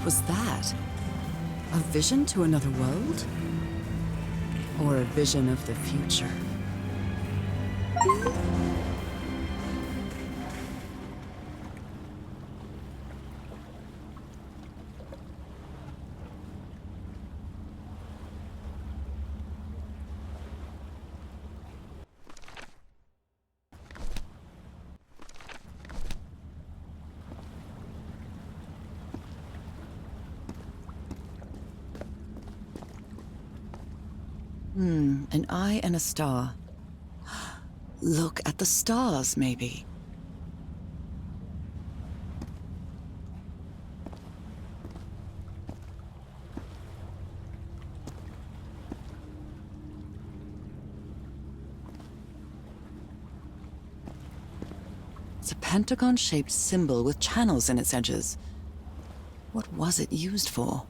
was that? A vision to another world? Or a vision of the future? An eye and a star. Look at the stars, maybe. It's a pentagon-shaped symbol with channels in its edges. What was it used for?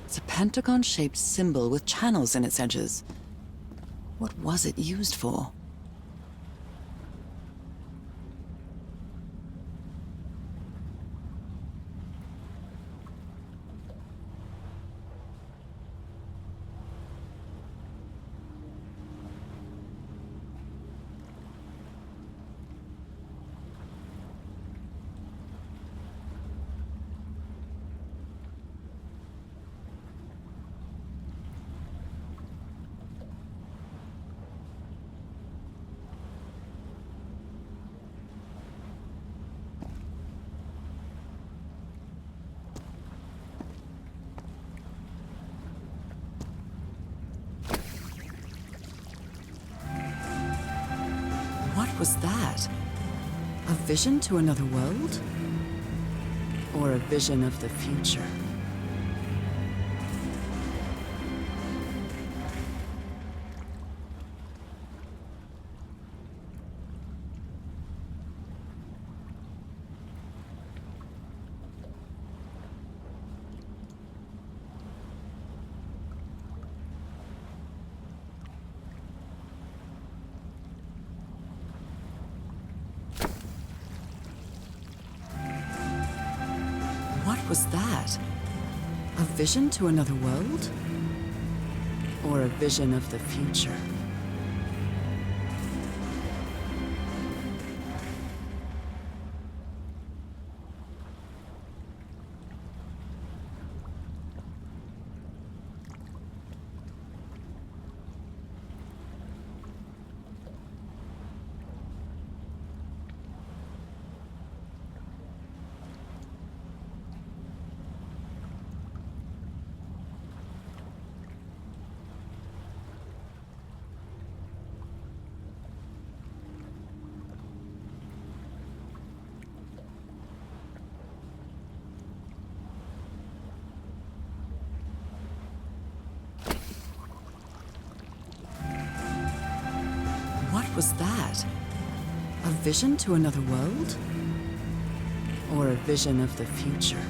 It's a pentagon-shaped symbol with channels in its edges. What was it used for? What was that? A vision to another world? Or a vision of the future? What was that? A vision to another world? Or a vision of the future? What was that? A vision to another world? Or a vision of the future?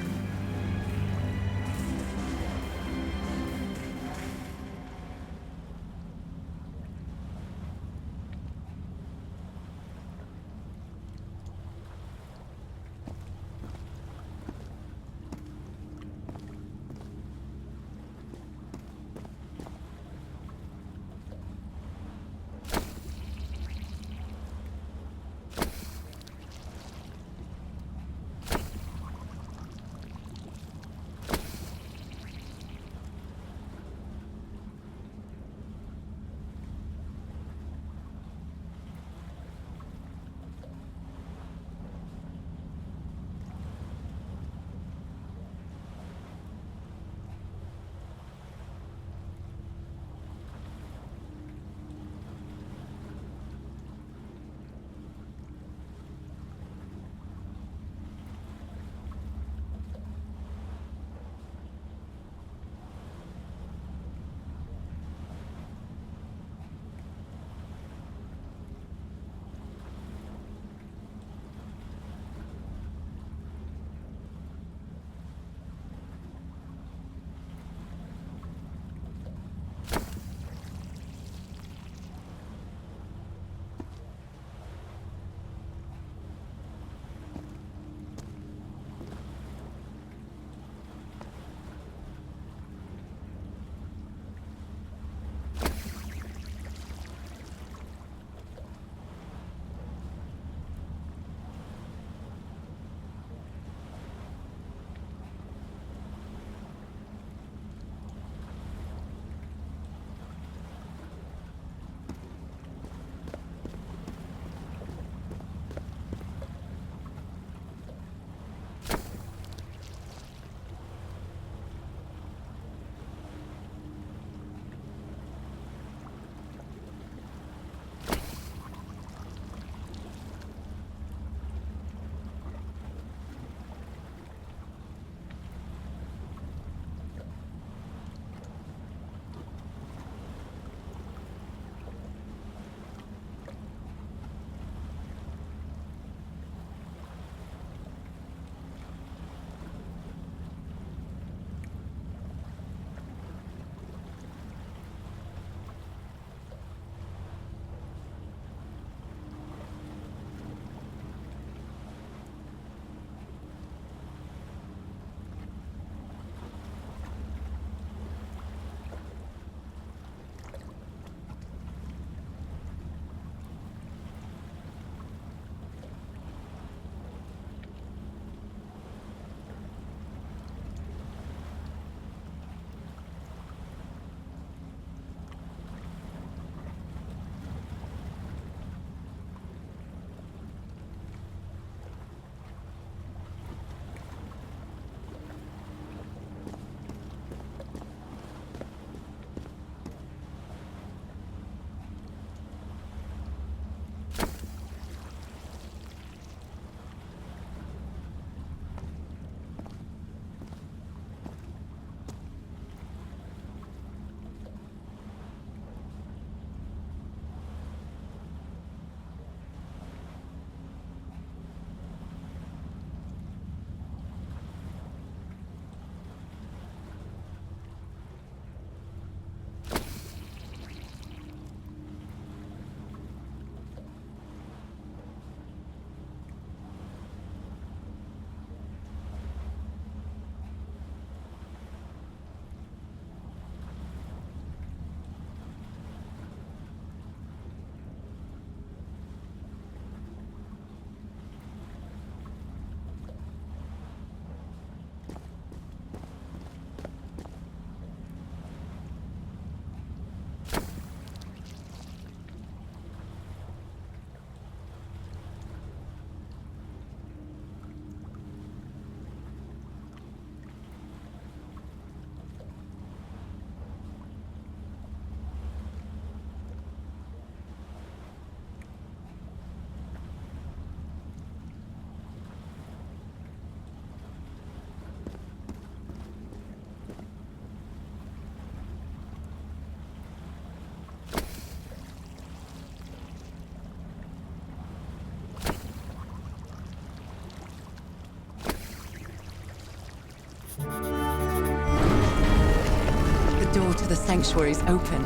the sanctuary's open.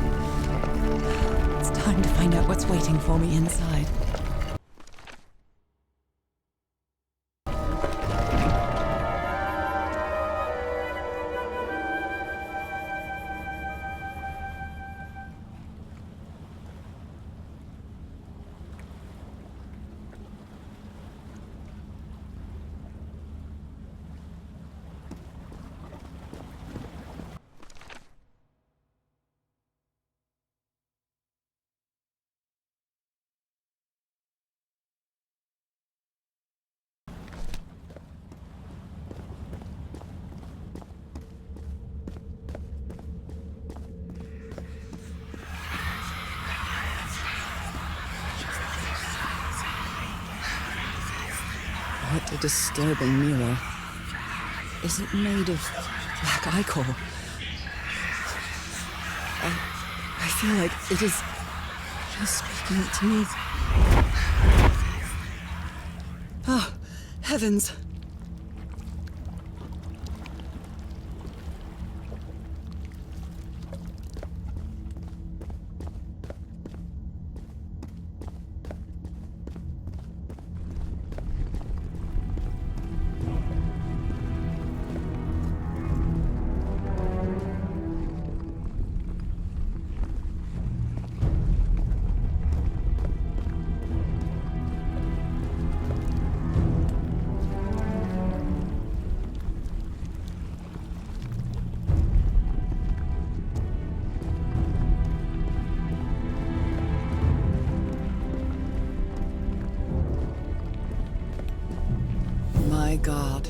It's time to find out what's waiting for me inside. What a disturbing mirror. Is it made of black ichor? I feel like it is speaking to me. Oh, heavens. My God.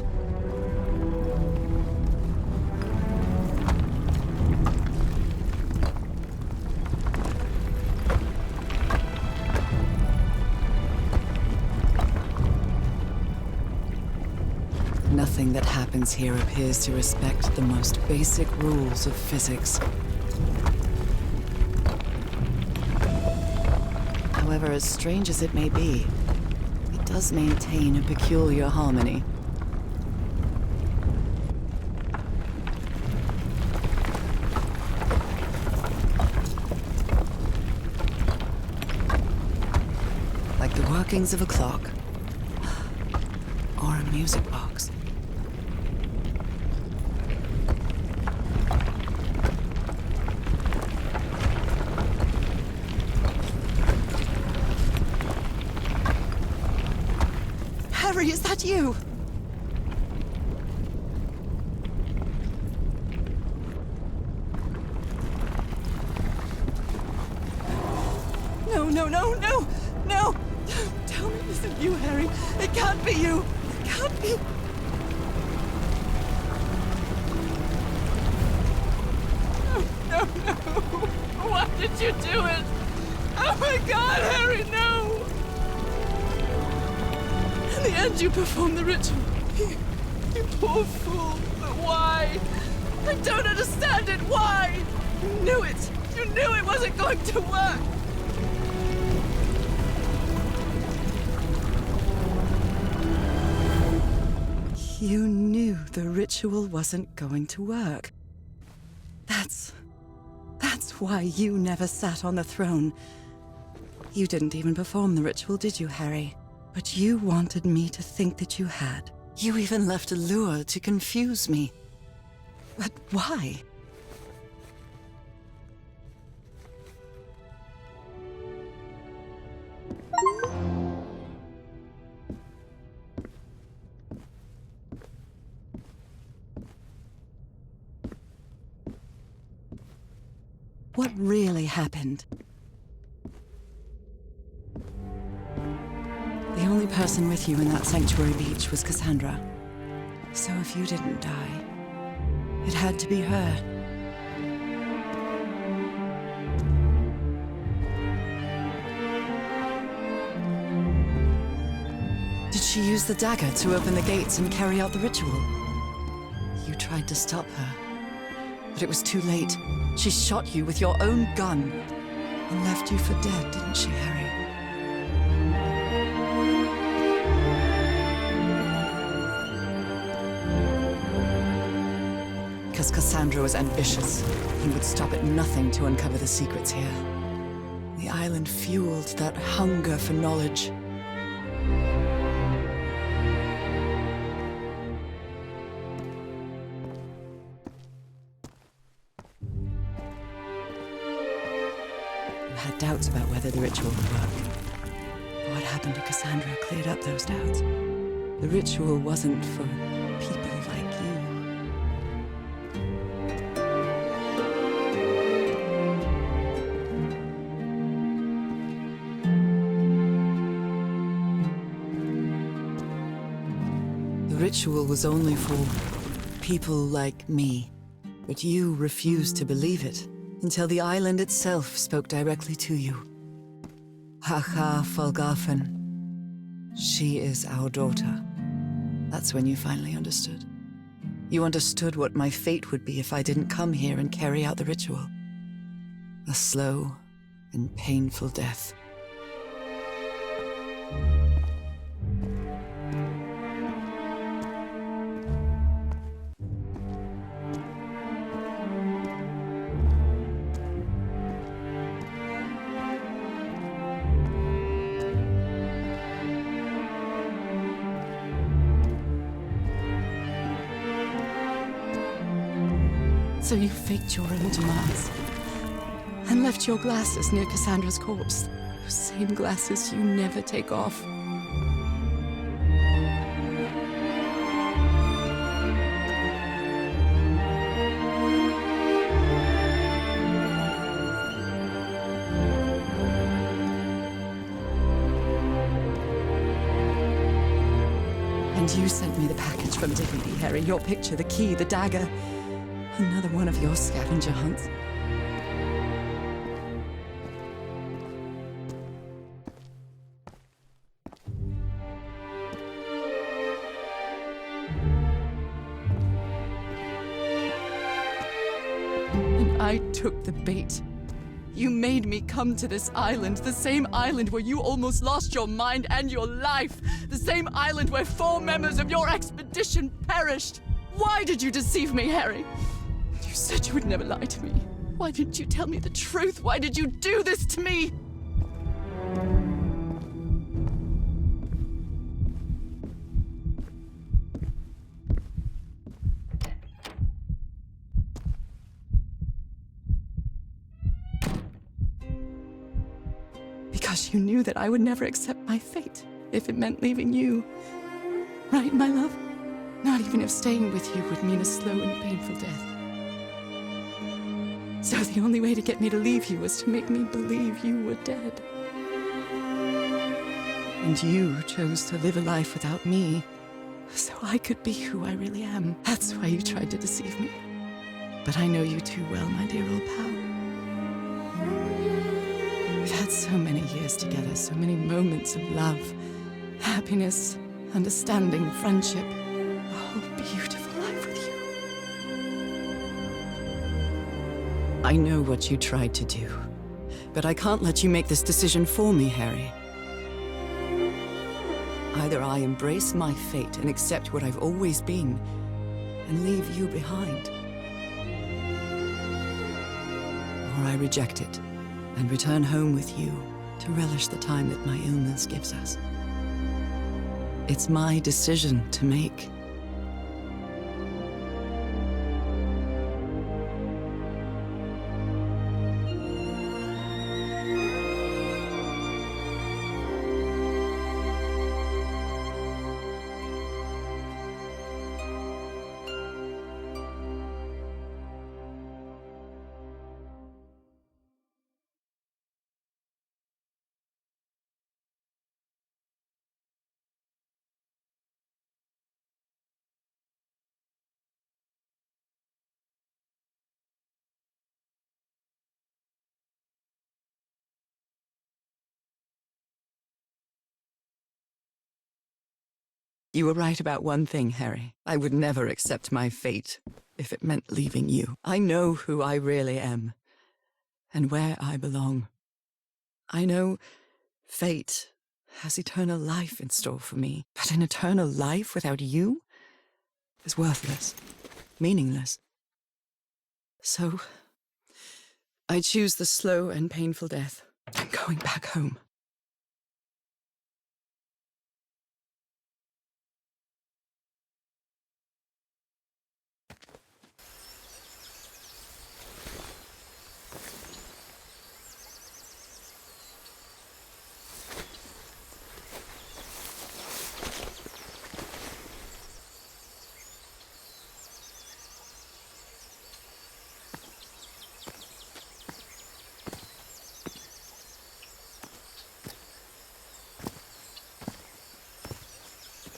Nothing that happens here appears to respect the most basic rules of physics. However, as strange as it may be, it does maintain a peculiar harmony. Like the workings of a clock, or a music box. Harry, is that you? No, no, no, no! No! Tell me it isn't you, Harry. It can't be you. It can't be. No, no, no. Why did you do it? Oh my God, Harry, no! In the end, you performed the ritual. You poor fool. But why? I don't understand it. Why? You knew it. You knew it wasn't going to work. You knew the ritual wasn't going to work. That's why you never sat on the throne. You didn't even perform the ritual, did you, Harry? But you wanted me to think that you had. You even left a lure to confuse me. But why? What really happened? The only person with you in that sanctuary beach was Cassandra. So if you didn't die, it had to be her. Did she use the dagger to open the gates and carry out the ritual? You tried to stop her, but it was too late. She shot you with your own gun and left you for dead, didn't she, Harry? because Cassandra was ambitious. He would stop at nothing to uncover the secrets here. The island fueled that hunger for knowledge. You had doubts about whether the ritual would work. What happened to Cassandra cleared up those doubts. The ritual wasn't for people like you. The ritual was only for people like me. But you refused to believe it until the island itself spoke directly to you. Hacha Falgafen. She is our daughter. That's when you finally understood. You understood what my fate would be if I didn't come here and carry out the ritual. A slow and painful death. So you faked your own demise and left your glasses near Cassandra's corpse. Those same glasses you never take off. And you sent me the package from Dignity, Harry. Your picture, the key, the dagger. Another one of your scavenger hunts. And I took the bait. You made me come to this island, the same island where you almost lost your mind and your life, the same island where 4 members of your expedition perished. Why did you deceive me, Harry? You said you would never lie to me. Why didn't you tell me the truth? Why did you do this to me? Because you knew that I would never accept my fate if it meant leaving you. Right, my love? Not even if staying with you would mean a slow and painful death. So the only way to get me to leave you was to make me believe you were dead. And you chose to live a life without me, so I could be who I really am. That's why you tried to deceive me. But I know you too well, my dear old pal. We've had so many years together, so many moments of love, happiness, understanding, friendship. A whole beautiful life with you. I know what you tried to do, but I can't let you make this decision for me, Harry. Either I embrace my fate and accept what I've always been, and leave you behind, or I reject it and return home with you to relish the time that my illness gives us. It's my decision to make. You were right about one thing, Harry. I would never accept my fate if it meant leaving you. I know who I really am, and where I belong. I know fate has eternal life in store for me, but an eternal life without you is worthless, meaningless. So, I choose the slow and painful death. I'm going back home.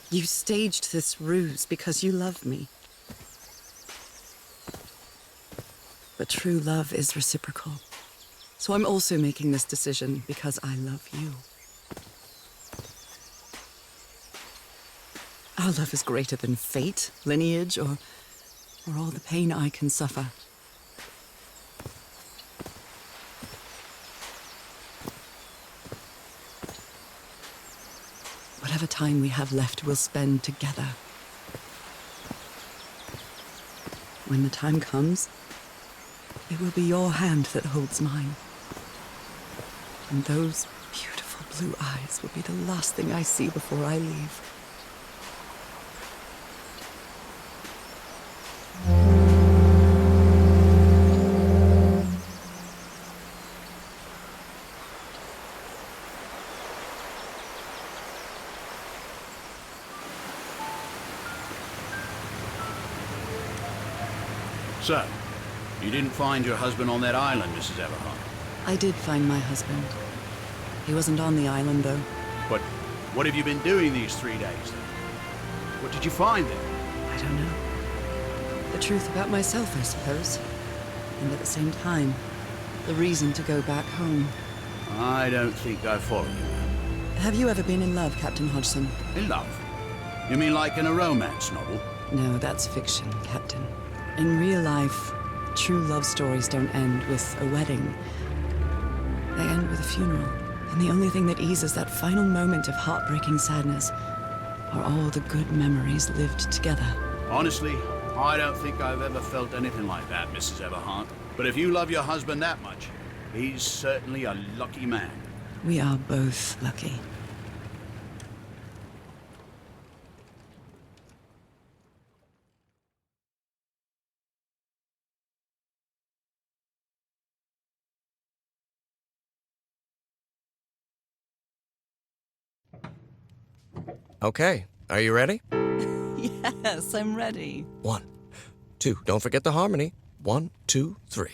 You staged this ruse because you love me. But true love is reciprocal. So I'm also making this decision because I love you. Our love is greater than fate, lineage, or all the pain I can suffer. Whatever time we have left, we'll spend together. When the time comes, it will be your hand that holds mine. And those beautiful blue eyes will be the last thing I see before I leave. So, you didn't find your husband on that island, Mrs. Everhart? I did find my husband. He wasn't on the island, though. But what have you been doing these 3 days, then? What did you find there? I don't know. The truth about myself, I suppose. And at the same time, the reason to go back home. I don't think I follow you. Have you ever been in love, Captain Hodgson? In love? You mean like in a romance novel? No, that's fiction, Captain. In real life, true love stories don't end with a wedding. They end with a funeral. And the only thing that eases that final moment of heartbreaking sadness are all the good memories lived together. Honestly, I don't think I've ever felt anything like that, Mrs. Everhart. But if you love your husband that much, he's certainly a lucky man. We are both lucky. Okay, are you ready? Yes, I'm ready. 1, 2, don't forget the harmony. 1, 2, 3.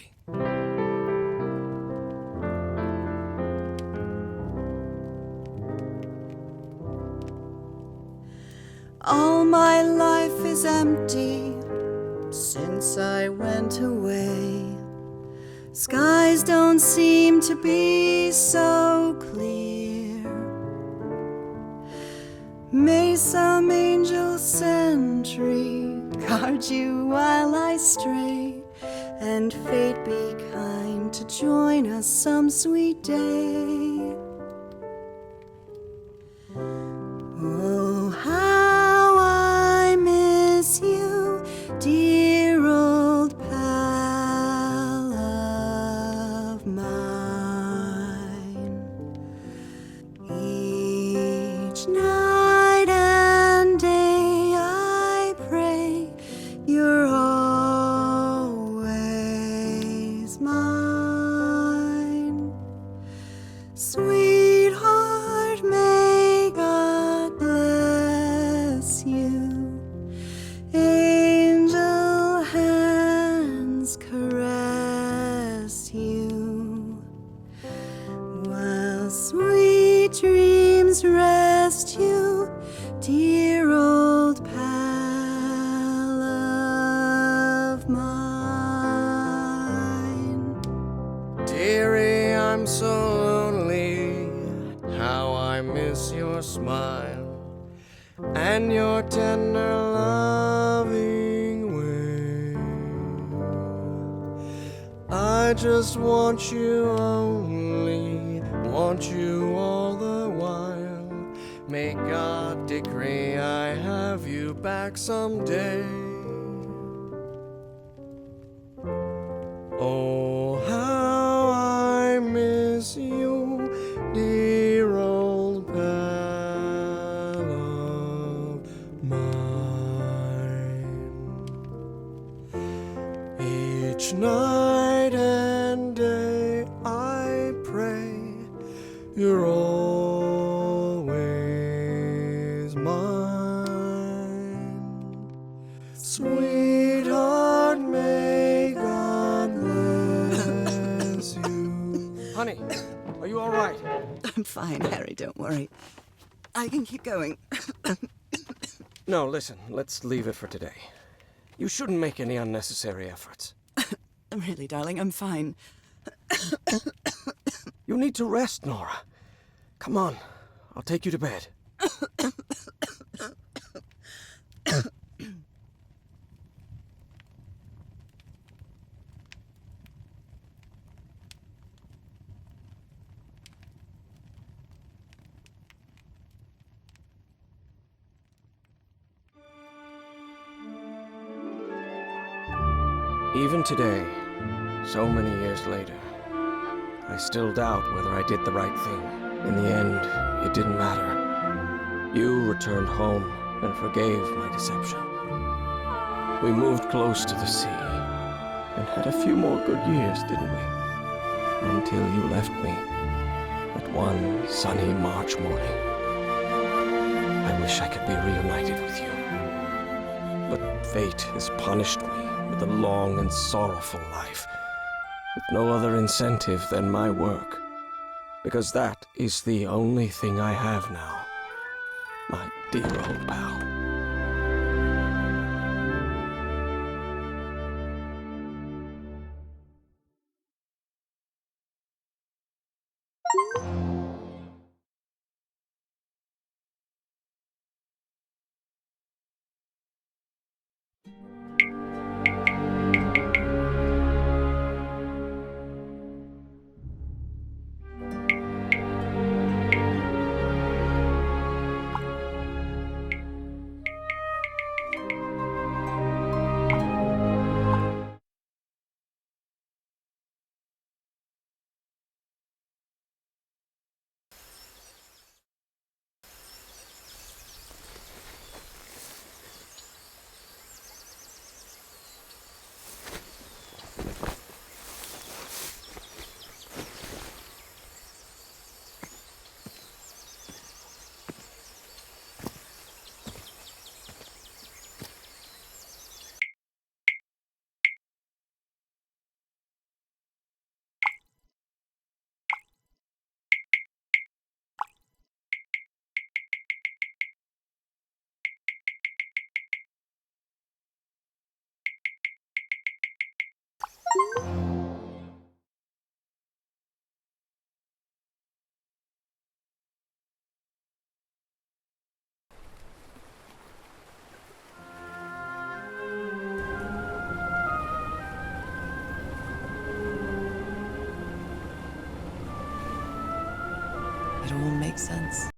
All my life is empty since I went away. Skies don't seem to be so clear. May some angel sentry guard you while I stray, and fate be kind to join us some sweet day. Oh, how I miss you, dear old pal of mine. Each night and day I pray you're always mine. Sweetheart, may God bless you. Angel hands caress you, while sweet dreams rest you, dear old pal of mine. Dearie, I'm so lonely. How I miss your smile and your tender loving way. I just want you only, want you all the while. May God decree I have you back someday. Night and day I pray you're always mine. Sweetheart, may God bless you. Honey, are you all right? I'm fine, Harry, don't worry. I can keep going. No, listen, let's leave it for today. You shouldn't make any unnecessary efforts. Really, darling, I'm fine. You need to rest, Nora. Come on, I'll take you to bed. Even today, so many years later, I still doubt whether I did the right thing. In the end, it didn't matter. You returned home and forgave my deception. We moved close to the sea and had a few more good years, didn't we? Until you left me that one sunny March morning. I wish I could be reunited with you. But fate has punished me with a long and sorrowful life, with no other incentive than my work, because that is the only thing I have now, my dear old pal. It all makes sense.